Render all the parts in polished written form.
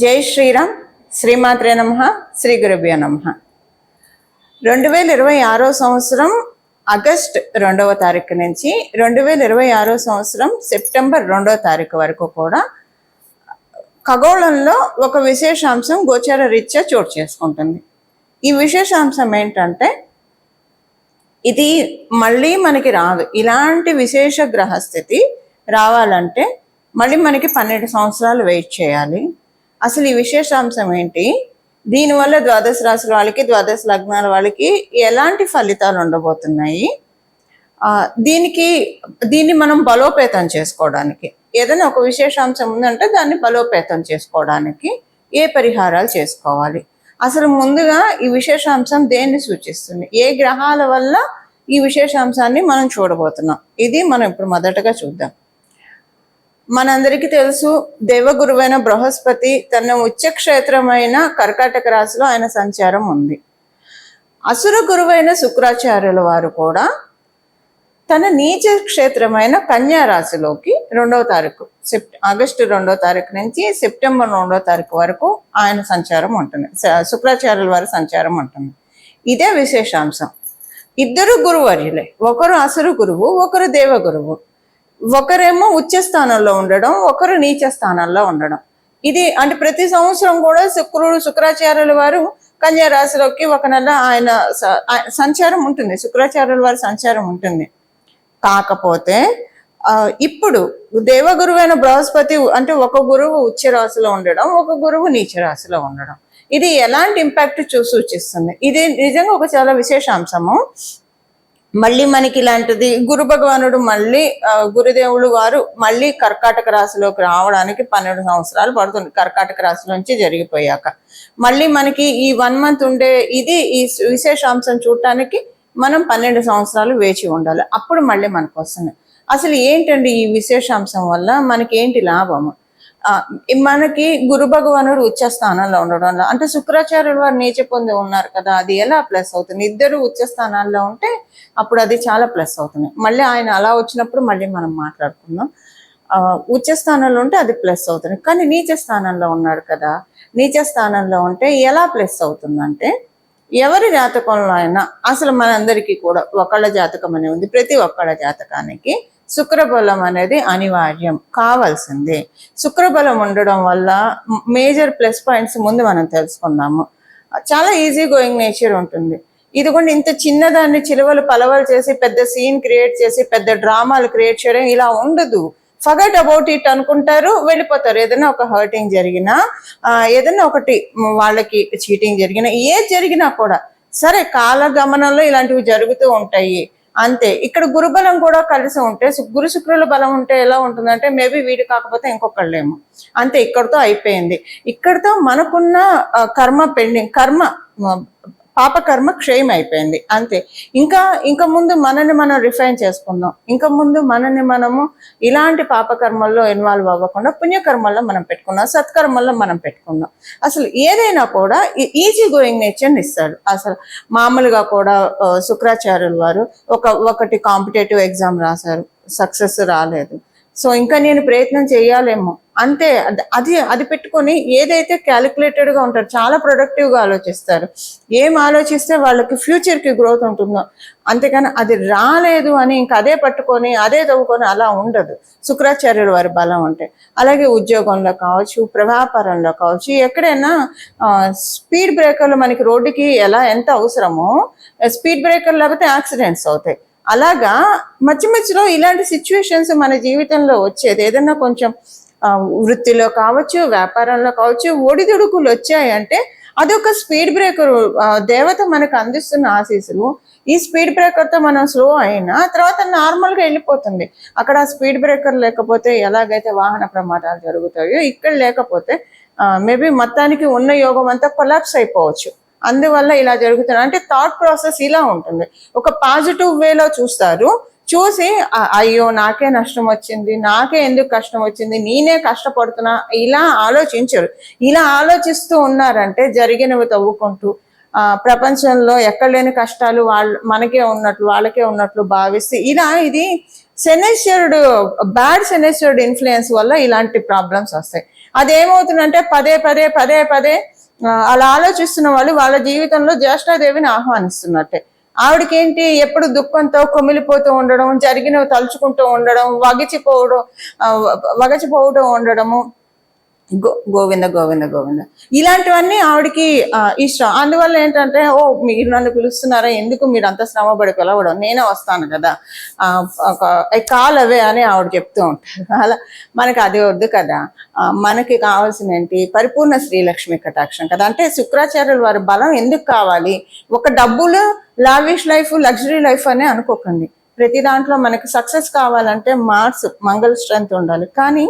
జై శ్రీరామ్. శ్రీమాత్రే నమః. శ్రీ గురుభ్యో నమః. 2026 సంవత్సరం ఆగస్ట్ 2వ తారీఖు నుంచి 2026 సంవత్సరం సెప్టెంబర్ 2వ తారీఖు వరకు కూడా ఖగోళంలో ఒక విశేషాంశం గోచర రీత్యా చోటు చేసుకుంటుంది. ఈ విశేషాంశం ఏంటంటే, ఇది మళ్ళీ మనకి రాదు. ఇలాంటి విశేష గ్రహస్థితి రావాలంటే మళ్ళీ మనకి 12 సంవత్సరాలు వెయిట్ చేయాలి. అసలు ఈ విశేషాంశం ఏంటి, దీనివల్ల ద్వాదశ రాశుల వాళ్ళకి, ద్వాదశ లగ్నాల వాళ్ళకి ఎలాంటి ఫలితాలు ఉండబోతున్నాయి, దీన్ని మనం బలోపేతం చేసుకోవడానికి, ఏదైనా ఒక విశేషాంశం ఉందంటే దాన్ని బలోపేతం చేసుకోవడానికి ఏ పరిహారాలు చేసుకోవాలి, అసలు ముందుగా ఈ విశేషాంశం దేన్ని సూచిస్తుంది, ఏ గ్రహాల వల్ల ఈ విశేషాంశాన్ని మనం చూడబోతున్నాం, ఇది మనం ఇప్పుడు మొదటగా చూద్దాం. మనందరికీ తెలుసు, దేవగురువైన బృహస్పతి తన ఉచ్చక్షేత్రమైన కర్కాటక రాశిలో ఆయన సంచారం ఉంది. అసుర గురువైన శుక్రాచార్యుల వారు కూడా తన నీచ క్షేత్రమైన కన్యా రాశిలోకి 2వ తారీఖు ఆగస్టు 2వ తారీఖు నుంచి సెప్టెంబర్ 2వ తారీఖు వరకు ఆయన సంచారం ఉంటుంది, శుక్రాచార్యుల వారి సంచారం ఉంటుంది. ఇదే విశేషాంశం. ఇద్దరు గురువర్యులే, ఒకరు అసురు గురువు, ఒకరు దేవగురువు. ఒకరేమో ఉచ్చ స్థానంలో ఉండడం, ఒకరు నీచ స్థానంలో ఉండడం. ఇది అంటే ప్రతి సంవత్సరం కూడా శుక్రాచార్యుల వారు కన్యా రాశిలోకి ఒక నెల ఆయన సంచారం ఉంటుంది, శుక్రాచార్యుల వారి సంచారం ఉంటుంది. కాకపోతే ఇప్పుడు దేవగురువైన బృహస్పతి అంటే ఒక గురువు ఉచ్చ రాశిలో ఉండడం, ఒక గురువు నీచ రాశిలో ఉండడం, ఇది ఎలాంటి ఇంపాక్ట్ సూచిస్తుంది. ఇది నిజంగా ఒక చాలా విశేషాంశము. మళ్ళీ మనకి ఇలాంటిది గురు భగవానుడు మళ్ళీ గురుదేవులు వారు మళ్ళీ కర్కాటక రాశిలోకి రావడానికి 12 సంవత్సరాలు పడుతుంది. కర్కాటక రాశి నుంచి జరిగిపోయాక మళ్ళీ మనకి ఈ 1 మంత్ ఉండే ఇది ఈ విశేషాంశం చూడటానికి మనం 12 సంవత్సరాలు వేచి ఉండాలి. అప్పుడు మళ్ళీ మనకు వస్తుంది. అసలు ఏంటండి ఈ విశేషాంశం వల్ల మనకి ఏంటి లాభము? మనకి గురు భగవానుడు ఉచ్చ స్థానంలో ఉండడం వల్ల, అంటే శుక్రాచార్యుల వారు నీచ పొంది ఉన్నారు కదా, అది ఎలా ప్లస్ అవుతుంది? ఇద్దరు ఉచ్చ స్థానాల్లో ఉంటే అప్పుడు అది చాలా ప్లస్ అవుతుంది. మళ్ళీ ఆయన అలా వచ్చినప్పుడు మళ్ళీ మనం మాట్లాడుకుందాం. ఉచ్చ స్థానంలో ఉంటే అది ప్లస్ అవుతుంది. కానీ నీచ స్థానంలో ఉన్నాడు కదా, నీచ స్థానంలో ఉంటే ఎలా ప్లస్ అవుతుందంటే, ఎవరి జాతకంలో అయినా అసలు మనందరికీ కూడా ఒకళ్ళ జాతకం అనేది ఉంది. ప్రతి ఒక్కళ్ళ జాతకానికి శుక్రబలం అనేది అనివార్యం, కావాల్సిందే. శుక్రబలం ఉండడం వల్ల మేజర్ ప్లస్ పాయింట్స్ ముందు మనం తెలుసుకుందాము. చాలా ఈజీ గోయింగ్ నేచర్ ఉంటుంది. ఇది కూడా ఇంత చిన్నదాన్ని చిలువలు పలవలు చేసి పెద్ద సీన్ క్రియేట్ చేసి పెద్ద డ్రామాలు క్రియేట్ చేయడం ఇలా ఉండదు. ఫర్గెట్ అబౌట్ ఇట్ అనుకుంటారు, వెళ్ళిపోతారు. ఏదైనా ఒక హర్టింగ్ జరిగినా, ఏదైనా ఒకటి వాళ్ళకి చీటింగ్ జరిగినా, ఏది జరిగినా కూడా సరే కాలగమనంలో ఇలాంటివి జరుగుతూ ఉంటాయి అంతే. ఇక్కడ గురుబలం కూడా కలిసి ఉంటే, గురు శుక్రుల బలం ఉంటే ఎలా ఉంటుందంటే, మేబీ వీడి కాకపోతే ఇంకొకళ్ళేమో, అంతే. ఇక్కడతో అయిపోయింది. ఇక్కడతో మనకున్న కర్మ పెండింగ్, పాపకర్మ క్షయం అయిపోయింది, అంతే. ఇంకా ముందు మనల్ని మనం రిఫైన్ చేసుకుందాం. ఇంకా ముందు మనల్ని మనము ఇలాంటి పాపకర్మల్లో ఇన్వాల్వ్ అవ్వకుండా పుణ్యకర్మల్లో మనం పెట్టుకుందాం, సత్కర్మల్లో మనం పెట్టుకుందాం. అసలు ఏదైనా కూడా ఈజీ గోయింగ్ నేచర్ని ఇస్తాడు. అసలు మామూలుగా కూడా శుక్రాచార్యుల వారు ఒకటి కాంపిటేటివ్ ఎగ్జామ్ రాశారు, సక్సెస్ రాలేదు. సో ఇంకా నేను ప్రయత్నం చేయాలేమో, అంతే. అది పెట్టుకొని ఏదైతే క్యాలిక్యులేటెడ్గా ఉంటారు, చాలా ప్రొడక్టివ్గా ఆలోచిస్తారు. ఏం ఆలోచిస్తే వాళ్ళకి ఫ్యూచర్కి గ్రోత్ ఉంటుందో, అంతేకాని అది రాలేదు అని ఇంకా అదే పట్టుకొని అదే చదువుకొని అలా ఉండదు శుక్రాచార్యుల వారి బలం అంటే. అలాగే ఉద్యోగంలో కావచ్చు, వ్యాపారంలో కావచ్చు, ఎక్కడైనా స్పీడ్ బ్రేకర్లు మనకి రోడ్డుకి ఎంత అవసరమో, స్పీడ్ బ్రేకర్లు లేకపోతే యాక్సిడెంట్స్ అవుతాయి. అలాగా మధ్యలో ఇలాంటి సిచ్యువేషన్స్ మన జీవితంలో వచ్చేది. ఏదైనా కొంచెం వృత్తిలో కావచ్చు, వ్యాపారంలో కావచ్చు, ఒడిదుడుకులు వచ్చాయంటే అదొక స్పీడ్ బ్రేకర్. దేవత మనకు అందిస్తున్న ఆశీస్సులు. ఈ స్పీడ్ బ్రేకర్తో మనం స్లో అయినా తర్వాత నార్మల్గా వెళ్ళిపోతుంది. అక్కడ స్పీడ్ బ్రేకర్ లేకపోతే ఎలాగైతే వాహన ప్రమాదాలు జరుగుతాయో, ఇక్కడ లేకపోతే మేబీ మొత్తానికి ఉన్న యోగం అంతా కొలాప్స్ అయిపోవచ్చు. అందువల్ల ఇలా జరుగుతుంది. అంటే థాట్ ప్రాసెస్ ఇలా ఉంటుంది. ఒక పాజిటివ్ వేలో చూస్తారు, చూసి అయ్యో నాకే నష్టం వచ్చింది, నాకే ఎందుకు కష్టం వచ్చింది, నేనే కష్టపడుతున్నా, ఇలా ఆలోచించరు. ఇలా ఆలోచిస్తూ ఉన్నారంటే జరిగినవి తవ్వుకుంటూ ప్రపంచంలో ఎక్కడ లేని కష్టాలు మనకే ఉన్నట్లు వాళ్ళకే ఉన్నట్లు భావిస్తే ఇది సెనెస్చర్డ్ బ్యాడ్ సెనెస్చర్డ్ ఇన్ఫ్లుయెన్స్ వల్ల ఇలాంటి ప్రాబ్లమ్స్ వస్తాయి. అదేమవుతుందంటే పదే పదే పదే పదే అలా ఆలోచిస్తున్న వాళ్ళు వాళ్ళ జీవితంలో జ్యేష్ఠాదేవిని ఆహ్వానిస్తున్నట్టే. ఆవిడకేంటి ఎప్పుడు దుఃఖంతో కొమిలిపోతూ ఉండడం, జరిగినవి తలుచుకుంటూ ఉండడం, వగచిపోవడం ఉండడము, గోవింద గోవింద గోవింద ఇలాంటివన్నీ ఆవిడకి ఇష్టం. అందువల్ల ఏంటంటే మీరు నన్ను పిలుస్తున్నారా, ఎందుకు మీరు అంత శ్రమపడి పిలవడం, నేనే వస్తాను కదా, కాలవే అని ఆవిడ చెప్తూ ఉంటారు. అలా మనకి అది వద్దు కదా, మనకి కావాల్సిన ఏంటి పరిపూర్ణ శ్రీలక్ష్మి కటాక్షం కదా. అంటే శుక్రాచార్యుల వారి బలం ఎందుకు కావాలి? ఒక డబ్బులు, లావిష్ లైఫ్, లగ్జరీ లైఫ్ అని అనుకోకండి. ప్రతి దాంట్లో మనకి సక్సెస్ కావాలంటే మంగళ స్ట్రెంత్ ఉండాలి, కానీ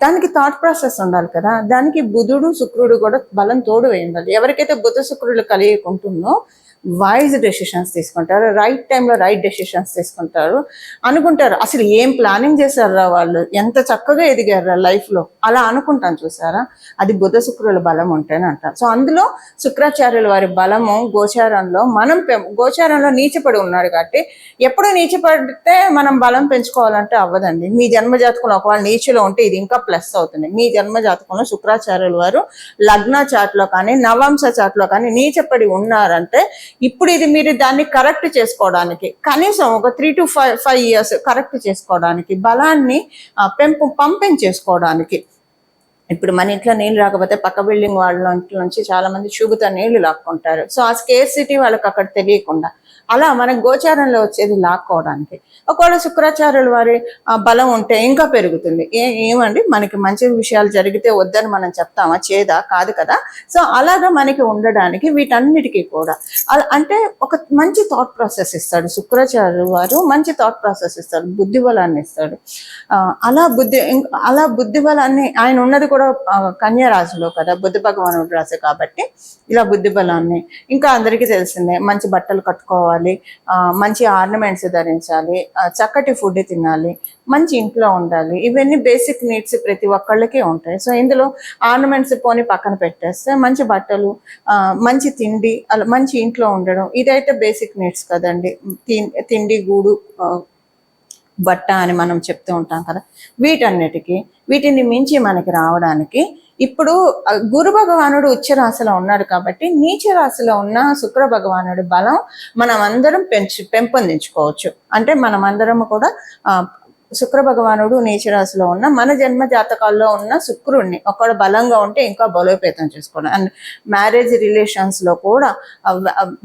దానికి థాట్ ప్రాసెస్ ఉండాలి కదా. దానికి బుధుడు శుక్రుడు కూడా బలం తోడు వేయాలి. ఎవరికైతే బుధ శుక్రుడు కలిగి ఉంటుందో వైజ్ డెసిషన్స్ తీసుకుంటారు, రైట్ టైంలో రైట్ డెసిషన్స్ తీసుకుంటారు. అనుకుంటారు అసలు ఏం ప్లానింగ్ చేశారా వాళ్ళు, ఎంత చక్కగా ఎదిగారా లైఫ్లో, అలా అనుకుంటాను చూసారా. అది బుధ శుక్రుల బలం ఉంటేనే అంటారు. సో అందులో శుక్రాచార్యుల వారి బలము గోచారంలో, గోచారంలో నీచపడి ఉన్నాడు కాబట్టి, ఎప్పుడు నీచపడితే మనం బలం పెంచుకోవాలంటే అవ్వదండి. మీ జన్మజాతకంలో ఒకవేళ నీచులో ఉంటే ఇది ఇంకా ప్లస్ అవుతుంది. మీ జన్మజాతకంలో శుక్రాచార్యుల వారు లగ్న చాట్లో కానీ నవాంశ చాట్లో కానీ నీచపడి ఉన్నారంటే ఇప్పుడు మీరు దాన్ని కరెక్ట్ చేసుకోవడానికి కనీసం ఒక 3 to 5 years కరెక్ట్ చేసుకోవడానికి, బలాన్ని పంపించేసుకోవడానికి. ఇప్పుడు మన ఇంట్లో నీళ్ళు రాకపోతే పక్క బిల్డింగ్ వాళ్ళ ఇంట్లో నుంచి చాలా మంది చూగుతా నీళ్లు లాక్కుంటారు. సో ఆ స్కేర్సిటీ వాళ్ళకి అక్కడ తెలియకుండా, అలా మన గోచారంలో వచ్చేది లాక్కోవడానికి. ఒకవేళ శుక్రాచార్యుల వారి బలం ఉంటే ఇంకా పెరుగుతుంది. ఏమండి మనకి మంచి విషయాలు జరిగితే వద్దని మనం చెప్తామా? చేదా? కాదు కదా. సో అలాగా మనకి ఉండడానికి వీటన్నిటికీ కూడా అంటే ఒక మంచి థాట్ ప్రాసెస్ ఇస్తాడు శుక్రాచార్యుల వారు, మంచి థాట్ ప్రాసెస్ ఇస్తాడు, బుద్ధి బలాన్ని ఇస్తాడు. అలా బుద్ధి బలాన్ని ఆయన ఉన్నది కూడా కన్యా రాశిలో కదా, బుద్ధ భగవానుడు రాశి కాబట్టి ఇలా బుద్ధి బలాన్ని, ఇంకా అందరికీ తెలిసిందే మంచి బట్టలు కట్టుకోవాలి, మంచి ఆర్నమెంట్స్ ధరించాలి, చక్కటి ఫుడ్ తినాలి, మంచి ఇంట్లో ఉండాలి. ఇవన్నీ బేసిక్ నీడ్స్ ప్రతి ఒక్కళ్ళకి ఉంటాయి. సో ఇందులో ఆర్నమెంట్స్ పోని పక్కన పెట్టేస్తే మంచి బట్టలు, మంచి తిండి, అలా మంచి ఇంట్లో ఉండడం, ఇదైతే బేసిక్ నీడ్స్ కదండి. తిండి, గూడు, బట్ట అని మనం చెప్తూ ఉంటాం కదా. వీటిని మించి మనకి రావడానికి ఇప్పుడు గురు భగవానుడు ఉచ్చ రాశిలో ఉన్నాడు కాబట్టి నీచ రాశిలో ఉన్న శుక్ర భగవానుడి బలం మనం అందరం పెంపొందించుకోవచ్చు. అంటే మనమందరం కూడా శుక్ర భగవానుడు నీచ రాశిలో ఉన్న మన జన్మ జాతకాల్లో ఉన్న శుక్రుడిని ఒకవేళ బలంగా ఉంటే ఇంకా బలోపేతం చేసుకోవడం. అండ్ మ్యారేజ్ రిలేషన్స్ లో కూడా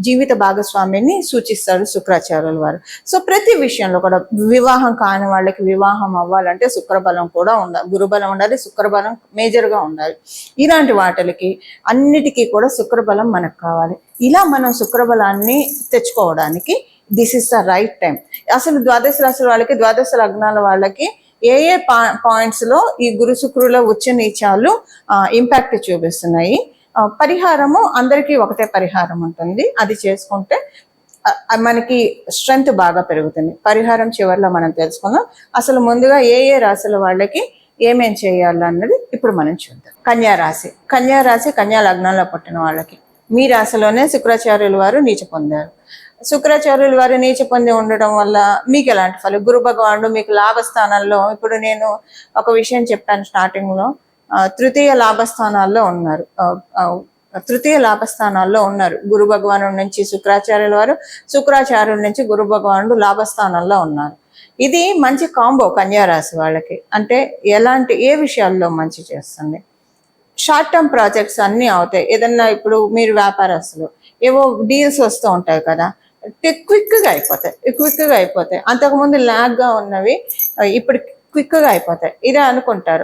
జీవిత భాగస్వామిని సూచిస్తాడు శుక్రాచార్యుల వారు. సో ప్రతి విషయంలో కూడా వివాహం కాని వాళ్ళకి వివాహం అవ్వాలంటే శుక్రబలం కూడా ఉండాలి, గురుబలం ఉండాలి, శుక్రబలం మేజర్గా ఉండాలి. ఇలాంటి వాటికి అన్నిటికీ కూడా శుక్రబలం మనకు కావాలి. ఇలా మనం శుక్రబలాన్ని తెచ్చుకోవడానికి this is the right time. అసలు ద్వాదశ రాశుల వాళ్ళకి, ద్వాదశ లగ్నాల వాళ్ళకి ఏ పాయింట్స్ లో ఈ గురు శుక్రుల ఉచ్చ నీచాలు ఇంపాక్ట్ చూపిస్తున్నాయి. పరిహారము అందరికీ ఒకటే పరిహారం ఉంటుంది, అది చేసుకుంటే మనకి స్ట్రెంగ్త్ బాగా పెరుగుతుంది. పరిహారం చివరిలో మనం తెలుసుకుందాం. అసలు ముందుగా ఏ రాశుల వాళ్ళకి ఏమేం చేయాలన్నది ఇప్పుడు మనం చూద్దాం. కన్యా రాశి కన్యా లగ్నంలో పుట్టిన వాళ్ళకి మీ రాశిలోనే శుక్రాచార్యుల వారు నీచ పొందారు. శుక్రాచార్యుల వారు నీచ పొంది ఉండడం వల్ల మీకు ఎలాంటి ఫలం? గురు భగవానుడు మీకు లాభస్థానాల్లో, ఇప్పుడు నేను ఒక విషయం చెప్పాను స్టార్టింగ్ లో, తృతీయ లాభస్థానాల్లో ఉన్నారు గురు భగవానుడి నుంచి శుక్రాచార్యుల వారు, శుక్రాచార్యుల నుంచి గురు భగవానుడు లాభస్థానాల్లో ఉన్నారు. ఇది మంచి కాంబో కన్యా రాశి వాళ్ళకి. అంటే ఏ విషయాల్లో మంచి చేస్తుంది? షార్ట్ టర్మ్ ప్రాజెక్ట్స్ అన్నీ అవుతాయి. ఏదన్నా ఇప్పుడు మీరు వ్యాపారస్తులు, ఏవో డీల్స్ వస్తూ ఉంటాయి కదా, క్విక్గా అయిపోతాయి. అంతకుముందు ల్యాగ్గా ఉన్నవి ఇప్పుడు క్విక్గా అయిపోతాయి. ఇదే అనుకుంటారు,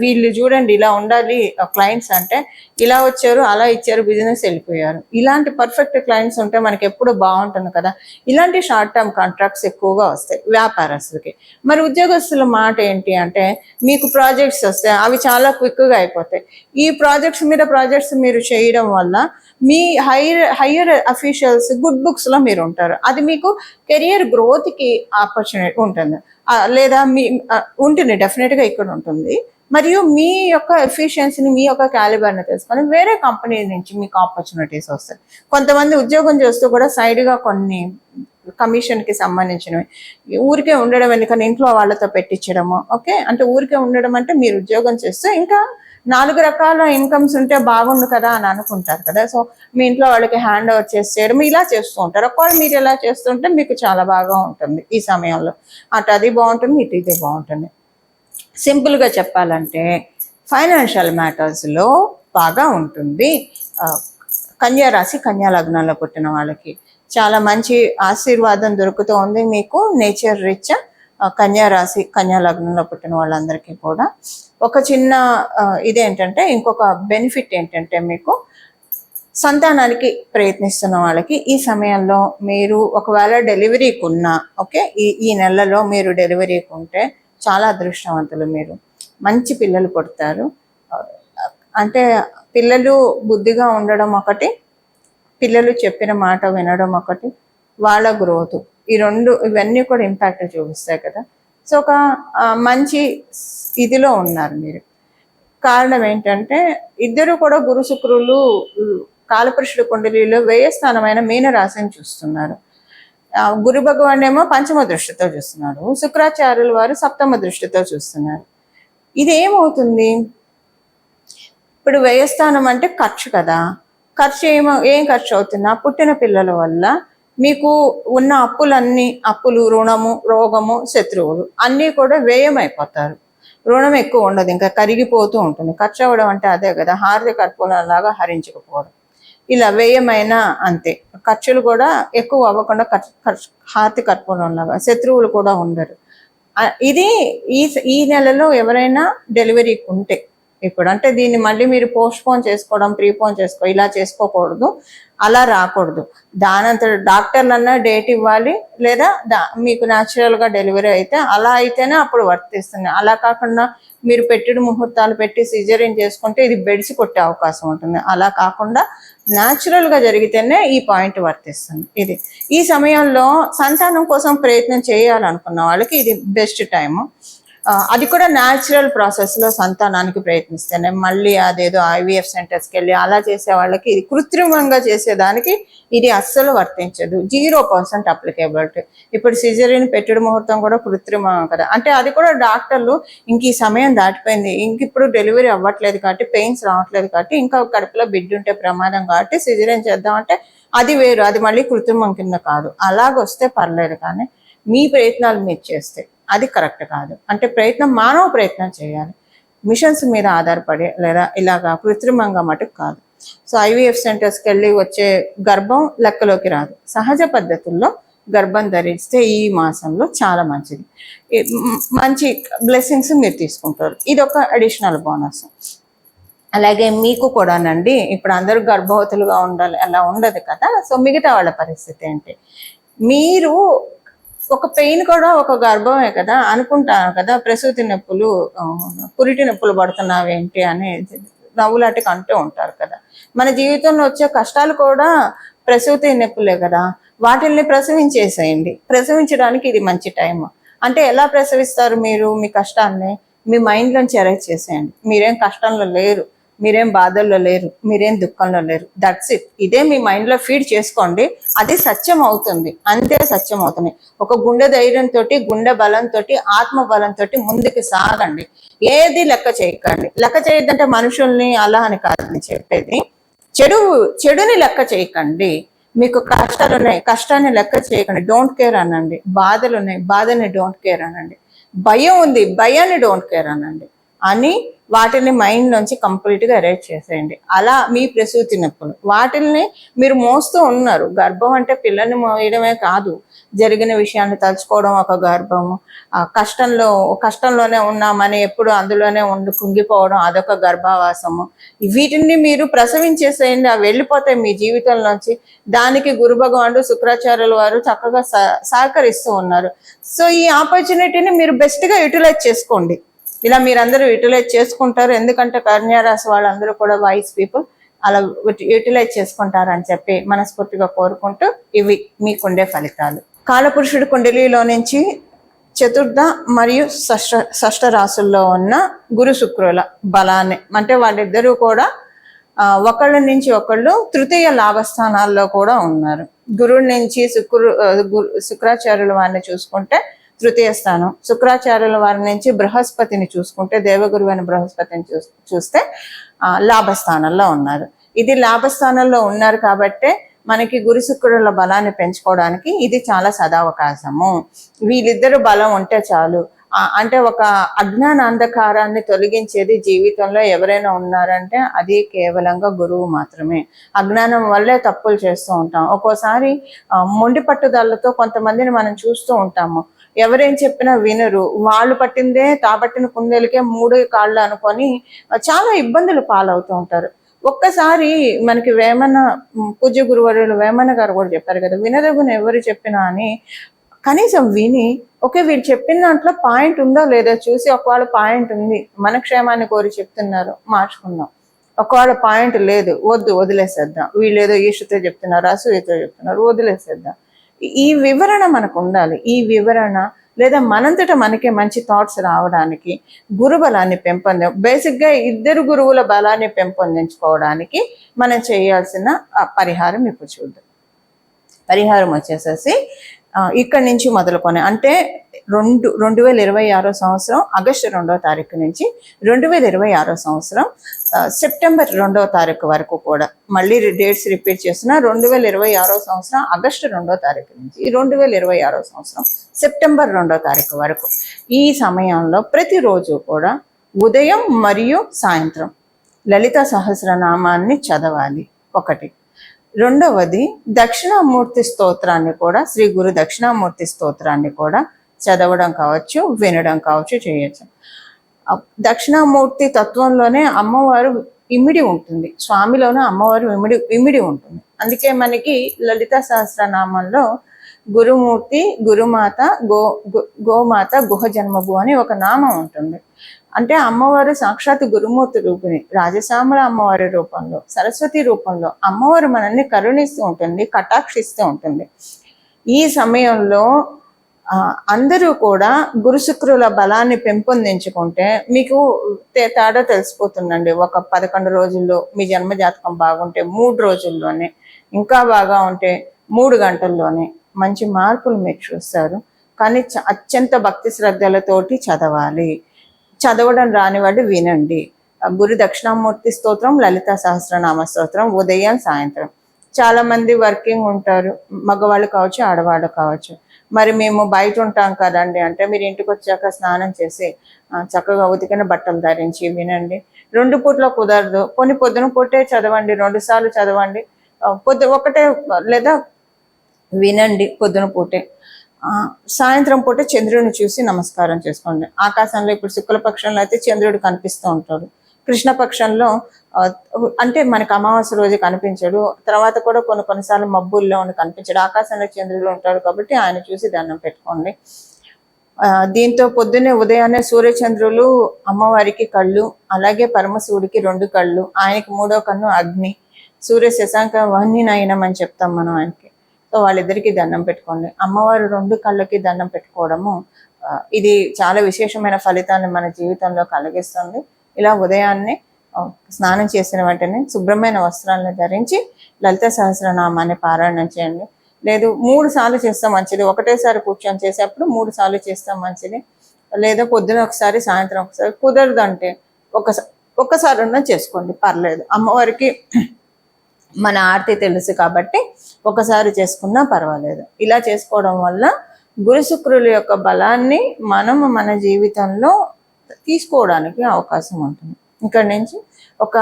వీళ్ళు చూడండి ఇలా ఉండాలి క్లయింట్స్ అంటే, ఇలా వచ్చారు, అలా ఇచ్చారు, బిజినెస్ వెళ్ళిపోయారు. ఇలాంటి పర్ఫెక్ట్ క్లయింట్స్ ఉంటే మనకి ఎప్పుడు బాగుంటుంది కదా. ఇలాంటి షార్ట్ టర్మ్ కాంట్రాక్ట్స్ ఎక్కువగా వస్తాయి వ్యాపారస్తులకి. మరి ఉద్యోగస్తుల మాట ఏంటి అంటే, మీకు ప్రాజెక్ట్స్ వస్తాయి, అవి చాలా క్విక్గా అయిపోతాయి. ఈ ప్రాజెక్ట్స్ మీరు చేయడం వల్ల మీ హయ్యర్ అఫీషియల్స్ గుడ్ బుక్స్ లో మీరు ఉంటారు. అది మీకు కెరియర్ గ్రోత్ కి ఆపర్చునిటీ ఉంటుంది, లేదా ఉంటుంది, డెఫినెట్ గా ఇక్కడ ఉంటుంది. మరియు మీ యొక్క ఎఫిషియన్సీని, మీ యొక్క క్యాలిబర్ని తెలుసుకొని వేరే కంపెనీ నుంచి మీకు ఆపర్చునిటీస్ వస్తాయి. కొంతమంది ఉద్యోగం చేస్తూ కూడా సైడ్గా కొన్ని కమిషన్కి సంబంధించినవి ఊరికే ఉండడం ఎందుకని ఇంట్లో వాళ్ళతో పెట్టించడము. ఓకే, అంటే ఊరికే ఉండడం అంటే మీరు ఉద్యోగం చేస్తే ఇంకా 4 రకాల ఇన్కమ్స్ ఉంటే బాగుండు కదా అని అనుకుంటారు కదా. సో మీ ఇంట్లో వాళ్ళకి హ్యాండ్ ఓవర్ చేసి చేయడం ఇలా చేస్తూ ఉంటారు. ఒకవేళ మీరు ఇలా చేస్తుంటే మీకు చాలా బాగా ఉంటుంది ఈ సమయంలో. అటు అది బాగుంటుంది, ఇటు ఇది బాగుంటుంది. సింపుల్గా చెప్పాలంటే ఫైనాన్షియల్ మ్యాటర్స్లో బాగా ఉంటుంది. కన్యా రాశి, కన్యా లగ్నంలో పుట్టిన వాళ్ళకి చాలా మంచి ఆశీర్వాదం దొరుకుతోంది మీకు నేచర్ రీత్యా. కన్యా రాశి, కన్యా లగ్నంలో పుట్టిన వాళ్ళందరికీ కూడా ఒక చిన్న ఇదేంటంటే, ఇంకొక బెనిఫిట్ ఏంటంటే, మీకు సంతానానికి ప్రయత్నిస్తున్న వాళ్ళకి ఈ సమయంలో మీరు ఒకవేళ డెలివరీకి ఉన్నా, ఓకే, ఈ నెలలో మీరు డెలివరీకి ఉంటే చాలా అదృష్టవంతులు. మీరు మంచి పిల్లలు పుడతారు. అంటే పిల్లలు బుద్ధిగా ఉండడం ఒకటి, పిల్లలు చెప్పిన మాట వినడం ఒకటి, వాళ్ళ గ్రోత్, ఇవన్నీ కూడా ఇంపాక్ట్ చూపిస్తాయి కదా. సో ఒక మంచి ఇదిలో ఉన్నారు మీరు. కారణం ఏంటంటే ఇద్దరు కూడా గురు శుక్రులు కాలపురుషుడు కుండలిలో వ్యయస్థానమైన మీనరాశిని చూస్తున్నారు. గురు భగవాన్ ఏమో పంచమ దృష్టితో చూస్తున్నారు, శుక్రాచార్యుల వారు సప్తమ దృష్టితో చూస్తున్నారు. ఇది ఏమవుతుంది, ఇప్పుడు వ్యయస్థానం అంటే ఖర్చు కదా. ఖర్చు ఏం ఖర్చు అవుతుందా, పుట్టిన పిల్లల వల్ల మీకు ఉన్న అప్పులు, రుణము, రోగము, శత్రువులు అన్నీ కూడా వ్యయం అయిపోతారు. రుణం ఎక్కువ ఉండదు, ఇంకా కరిగిపోతూ ఉంటుంది. ఖర్చు అవ్వడం అంటే అదే కదా, హారతి కర్పూరంలాగా హరించకపోవడం. ఇలా వ్యయమైన అంతే, ఖర్చులు కూడా ఎక్కువ అవ్వకుండా హారతి కర్పూరంలాగా. శత్రువులు కూడా ఉండరు. ఇది ఈ నెలలో ఎవరైనా డెలివరీకి ఉంటే, ఇప్పుడు అంటే దీన్ని మళ్ళీ మీరు పోస్ట్పోన్ చేసుకోవడం, ప్రీపోన్ ఇలా చేసుకోకూడదు, అలా రాకూడదు. దానంత డాక్టర్లన్నా డేట్ ఇవ్వాలి, లేదా మీకు న్యాచురల్గా డెలివరీ అయితే అలా అయితేనే అప్పుడు వర్తిస్తుంది. అలా కాకుండా మీరు పెట్టిన ముహూర్తాలు పెట్టి సిజరీన్ చేసుకుంటే ఇది బెడిసి కొట్టే అవకాశం ఉంటుంది. అలా కాకుండా న్యాచురల్గా జరిగితేనే ఈ పాయింట్ వర్తిస్తుంది. ఇది ఈ సమయంలో సంతానం కోసం ప్రయత్నం చేయాలనుకున్న వాళ్ళకి ఇది బెస్ట్ టైము. అది కూడా న్యాచురల్ ప్రాసెస్లో సంతానానికి ప్రయత్నిస్తేనే. మళ్ళీ అదేదో IVF సెంటర్స్కి వెళ్ళి అలా చేసే వాళ్ళకి, ఇది కృత్రిమంగా చేసేదానికి ఇది అస్సలు వర్తించదు. 0% అప్లికేబిలిటీ. ఇప్పుడు సిజరీన్ పెట్టుడు ముహూర్తం కూడా కృత్రిమం కదా. అంటే అది కూడా డాక్టర్లు ఇంక ఈ సమయం దాటిపోయింది, ఇంక ఇప్పుడు డెలివరీ అవ్వట్లేదు కాబట్టి, పెయిన్స్ రావట్లేదు కాబట్టి, ఇంకా కడుపులో బిడ్డ ఉంటే ప్రమాదం కాబట్టి సిజరీన్ చేద్దామంటే అది వేరు, అది మళ్ళీ కృత్రిమం కింద కాదు. అలాగొస్తే పర్లేదు, కానీ మీ ప్రయత్నాలు మీరు చేస్తే అది కరెక్ట్ కాదు. అంటే మానవ ప్రయత్నం చేయాలి, మిషన్స్ మీద ఆధారపడి, లేదా ఇలాగా కృత్రిమంగా మటుకు కాదు. సో IVF సెంటర్స్కి వెళ్ళి వచ్చే గర్భం లెక్కలోకి రాదు. సహజ పద్ధతుల్లో గర్భం ధరిస్తే ఈ మాసంలో చాలా మంచిది. మంచి బ్లెస్సింగ్స్ మీరు తీసుకుంటారు. ఇది ఒక అడిషనల్ బోనస్. అలాగే మీకు కూడానండి, ఇప్పుడు అందరూ గర్భవతులుగా ఉండాలి అలా ఉండదు కదా. సో మిగతా వాళ్ళ పరిస్థితి ఏంటి, మీరు ఒక పెయిన్ కూడా ఒక గర్భమే కదా అనుకుంటాను కదా. ప్రసూతి నొప్పులు, పురిటి నొప్పులు పడుతున్నావేంటి అని నవ్వులాటికి అంటూ ఉంటారు కదా. మన జీవితంలో వచ్చే కష్టాలు కూడా ప్రసూతి నొప్పులే కదా. వాటిల్ని ప్రసవించేసేయండి. ప్రసవించడానికి ఇది మంచి టైం. అంటే ఎలా ప్రసవిస్తారు మీరు మీ కష్టాన్ని? మీ మైండ్లోంచి ఎరేజ్ చేసేయండి. మీరేం కష్టంలో లేరు, మీరేం బాధల్లో లేరు, మీరేం దుఃఖంలో లేరు. That's it. ఇదే మీ మైండ్లో ఫీడ్ చేసుకోండి, అది సత్యం అవుతుంది. అంతే సత్యం అవుతుంది. ఒక గుండె ధైర్యంతో, గుండె బలంతో, ఆత్మ బలంతో ముందుకు సాగండి. ఏది లెక్క చేయకండి. లెక్క చేయొద్దంటే మనుషుల్ని అలా అని కాదని చెప్పేది. చెడుని లెక్క చేయకండి. మీకు కష్టాలు ఉన్నాయి, కష్టాన్ని లెక్క చేయకండి, డోంట్ కేర్ అనండి. బాధలు ఉన్నాయి, బాధని డోంట్ కేర్ అనండి. భయం ఉంది, భయాన్ని డోంట్ కేర్ అనండి అని వాటిని మైండ్ నుంచి కంప్లీట్గా ఎరేజ్ చేసేయండి. అలా మీ ప్రసూతి నొప్పులు వాటిల్ని మీరు మోస్తూ ఉన్నారు. గర్భం అంటే పిల్లల్ని మోయడమే కాదు, జరిగిన విషయాన్ని తలుచుకోవడం ఒక గర్భము. కష్టంలోనే ఉన్నామని ఎప్పుడు అందులోనే కుంగిపోవడం అదొక గర్భావాసము. వీటిని మీరు ప్రసవించేసేయండి, అవి వెళ్ళిపోతాయి మీ జీవితంలోంచి. దానికి గురు భగవానుడు, శుక్రాచార్యుల వారు చక్కగా సహకరిస్తూ ఉన్నారు. సో ఈ ఆపర్చునిటీని మీరు బెస్ట్గా యూటిలైజ్ చేసుకోండి. ఇలా మీరందరూ యూటిలైజ్ చేసుకుంటారు, ఎందుకంటే కన్యా రాశి వాళ్ళందరూ కూడా వైస్ పీపుల్. అలా యూటిలైజ్ చేసుకుంటారని చెప్పి మనస్ఫూర్తిగా కోరుకుంటూ ఇవి మీకుండే ఫలితాలు. కాలపురుషుడి కుండలిలో నుంచి చతుర్థ మరియు షష్ఠ రాశుల్లో ఉన్న గురు శుక్రుల బలాన్ని, అంటే వాళ్ళిద్దరూ కూడా ఒకళ్ళ నుంచి ఒకళ్ళు తృతీయ లాభస్థానాల్లో కూడా ఉన్నారు. గురువు నుంచి శుక్రాచార్యుల వారిని చూసుకుంటే తృతీయ స్థానం, శుక్రాచార్యుల వారి నుంచి బృహస్పతిని చూసుకుంటే దేవగురువు అయిన బృహస్పతిని చూస్తే లాభస్థానంలో ఉన్నారు. ఇది లాభస్థానంలో ఉన్నారు కాబట్టే మనకి గురు శుక్రుల బలాన్ని పెంచుకోవడానికి ఇది చాలా సదావకాశము. వీళ్ళిద్దరు బలం ఉంటే చాలు. అంటే ఒక అజ్ఞాన అంధకారాన్ని తొలగించేది జీవితంలో ఎవరైనా ఉన్నారంటే అది కేవలంగా గురువు మాత్రమే. అజ్ఞానం వల్లే తప్పులు చేస్తూ ఉంటాం. ఒక్కోసారి మొండి పట్టుదలతో కొంతమందిని మనం చూస్తూ ఉంటాము. ఎవరేం చెప్పినా వినరు. వాళ్ళు పట్టిందే తాబట్టిన కుందేలకే 3 కాళ్ళు అనుకొని చాలా ఇబ్బందులు పాలవుతూ ఉంటారు. ఒక్కసారి మనకి పూజ్య గురువర్యులు వేమన గారు కూడా చెప్పారు కదా, వినదగున ఎవరు చెప్పినా అని. కనీసం విని ఓకే వీళ్ళు చెప్పిన దాంట్లో పాయింట్ ఉందో లేదో చూసి, ఒకవేళ పాయింట్ ఉంది, మన క్షేమాన్ని కోరి చెప్తున్నారు, మార్చుకుందాం. ఒకవేళ పాయింట్ లేదు, వదిలేసేద్దాం. వీళ్ళు ఏదో ఈషతో చెప్తున్నారు, అసూయతో చెప్తున్నారు, వదిలేసేద్దాం. ఈ వివరణ మనకు ఉండాలి. ఈ వివరణ లేదా మనంతట మనకే మంచి థాట్స్ రావడానికి గురు బలాన్ని బేసిక్గా ఇద్దరు గురువుల బలాన్ని పెంపొందించుకోవడానికి మనం చేయాల్సిన పరిహారం ఇప్పుడు చూద్దాం. పరిహారం వచ్చేసేసి ఇక్కడి నుంచి మొదలుకొని, అంటే 2026 సంవత్సరం ఆగస్టు 2వ తారీఖు నుంచి 2026 సంవత్సరం సెప్టెంబర్ 2వ తారీఖు వరకు కూడా, మళ్ళీ డేట్స్ రిపీట్ చేస్తున్నా, 2026 సంవత్సరం ఆగస్టు 2వ తారీఖు నుంచి 2026 సంవత్సరం సెప్టెంబర్ 2వ తారీఖు వరకు ఈ సమయంలో ప్రతిరోజు కూడా ఉదయం మరియు సాయంత్రం లలిత సహస్రనామాన్ని చదవాలి. ఒకటి. రెండవది దక్షిణామూర్తి స్తోత్రాన్ని కూడా, శ్రీ గురు దక్షిణామూర్తి స్తోత్రాన్ని కూడా చదవడం కావచ్చు, వినడం కావచ్చు, చేయొచ్చు. దక్షిణామూర్తి తత్వంలోనే అమ్మవారు ఇమిడి ఉంటుంది, స్వామిలోనే అమ్మవారు ఇమిడి ఉంటుంది. అందుకే మనకి లలిత సహస్రనామంలో గురుమూర్తి, గురుమాత, గోమాత, గుహ జన్మభు అని ఒక నామం ఉంటుంది. అంటే అమ్మవారు సాక్షాత్ గురుమూర్తి రూపిణి, రాజశ్యామల అమ్మవారి రూపంలో, సరస్వతి రూపంలో అమ్మవారు మనల్ని కరుణిస్తూ ఉంటుంది, కటాక్షిస్తూ ఉంటుంది. ఈ సమయంలో అందరూ కూడా గురు శుక్రుల బలాన్ని పెంపొందించుకుంటే మీకు తేడా తెలిసిపోతుందండి. ఒక 11 రోజుల్లో మీ జన్మజాతకం బాగుంటే 3 రోజుల్లోనే, ఇంకా బాగా ఉంటే 3 గంటల్లోనే మంచి మార్పులు మీరు చూస్తారు. కానీ అత్యంత భక్తి శ్రద్ధలతోటి చదవాలి. చదవడం రాని వాళ్ళు వినండి. గురు దక్షిణామూర్తి స్తోత్రం, లలిత సహస్రనామ స్తోత్రం ఉదయం సాయంత్రం. చాలా మంది వర్కింగ్ ఉంటారు, మగవాళ్ళు కావచ్చు, ఆడవాళ్ళు కావచ్చు. మరి మేము బయట ఉంటాం కదండి అంటే, మీరు ఇంటికి వచ్చాక స్నానం చేసి చక్కగా ఉతికిన బట్టలు ధరించి వినండి. 2 పూట్ల కుదరదు, పొద్దున పూటే చదవండి, 2 సార్లు చదవండి. ఒకటే లేదా వినండి పొద్దున పూటే. సాయంత్రం పూట చంద్రుడిని చూసి నమస్కారం చేసుకోండి. ఆకాశంలో ఇప్పుడు శుక్లపక్షంలో అయితే చంద్రుడు కనిపిస్తూ ఉంటాడు. కృష్ణపక్షంలో అంటే మనకు అమావాస్య రోజు కనిపించడు, తర్వాత కూడా కొన్నిసార్లు మబ్బుల్లో కనిపించడు. ఆకాశంలో చంద్రుడు ఉంటాడు కాబట్టి ఆయన చూసి దండం పెట్టుకోండి. దీంతో పొద్దున్నే ఉదయాన్నే సూర్యచంద్రులు అమ్మవారికి కళ్ళు, అలాగే పరమశివుడికి 2 కళ్ళు, ఆయనకి 3వ కన్ను అగ్ని, సూర్య శశాంక వహ్నినయనం అని చెప్తాం మనం ఆయనకి. సో వాళ్ళిద్దరికీ దండం పెట్టుకోండి. అమ్మవారు 2 కళ్ళకి దండం పెట్టుకోవడము ఇది చాలా విశేషమైన ఫలితాన్ని మన జీవితంలో కలిగిస్తుంది. ఇలా ఉదయాన్నే స్నానం చేసిన వెంటనే శుభ్రమైన వస్త్రాలను ధరించి లలిత సహస్రనామాన్ని పారాయణం చేయండి. లేదు 3 సార్లు చేస్తే మంచిది. ఒకటేసారి కూర్చొని చేసేప్పుడు 3 సార్లు చేస్తే మంచిది. లేదా పొద్దున ఒకసారి, సాయంత్రం ఒకసారి. కుదరదంటే ఒక్కసారి చేసుకోండి, పర్లేదు. అమ్మవారికి మన ఆర్తి తెలుసు కాబట్టి ఒకసారి చేసుకున్నా పర్వాలేదు. ఇలా చేసుకోవడం వల్ల గురు శుక్రుల యొక్క బలాన్ని మనం మన జీవితంలో తీసుకోవడానికి అవకాశం ఉంటుంది. ఇక్కడి నుంచి ఒక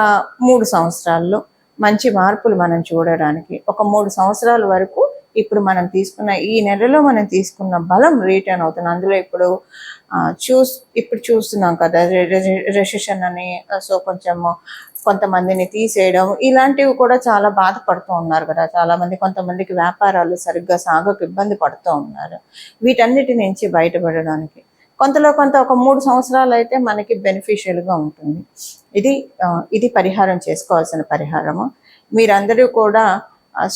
3 సంవత్సరాల్లో మంచి మార్పులు మనం చూడడానికి, ఒక 3 సంవత్సరాల వరకు ఇప్పుడు మనం తీసుకున్న ఈ నెలలో మనం తీసుకున్న బలం రిటర్న్ అవుతుంది. అందులో ఇప్పుడు చూస్తున్నాం కదా రెసిషన్ అని. సో కొంతమందిని తీసేయడం ఇలాంటివి కూడా చాలా బాధపడుతూ ఉన్నారు కదా చాలా మంది. కొంతమందికి వ్యాపారాలు సరిగ్గా సాగక ఇబ్బంది పడుతూ ఉన్నారు. వీటన్నిటి నుంచి బయటపడడానికి కొంత ఒక 3 సంవత్సరాలు అయితే మనకి బెనిఫిషియల్గా ఉంటుంది. ఇది పరిహారం చేసుకోవాల్సిన పరిహారము. మీరందరూ కూడా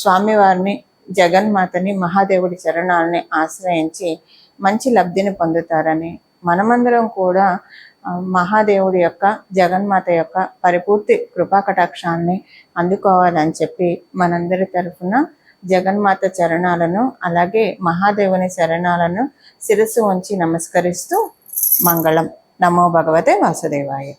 స్వామివారిని, జగన్మాతని, మహాదేవుడి చరణాలని ఆశ్రయించి మంచి లబ్ధిని పొందుతారని, మనమందరం కూడా మహాదేవుడి యొక్క, జగన్మాత యొక్క పరిపూర్తి కృపాకటాక్షాన్ని అందుకోవాలని చెప్పి మనందరి తరఫున జగన్మాత చరణాలను, అలాగే మహాదేవుని చరణాలను శిరస్సు ఉంచి నమస్కరిస్తూ మంగళం. నమో భగవతే వాసుదేవాయ.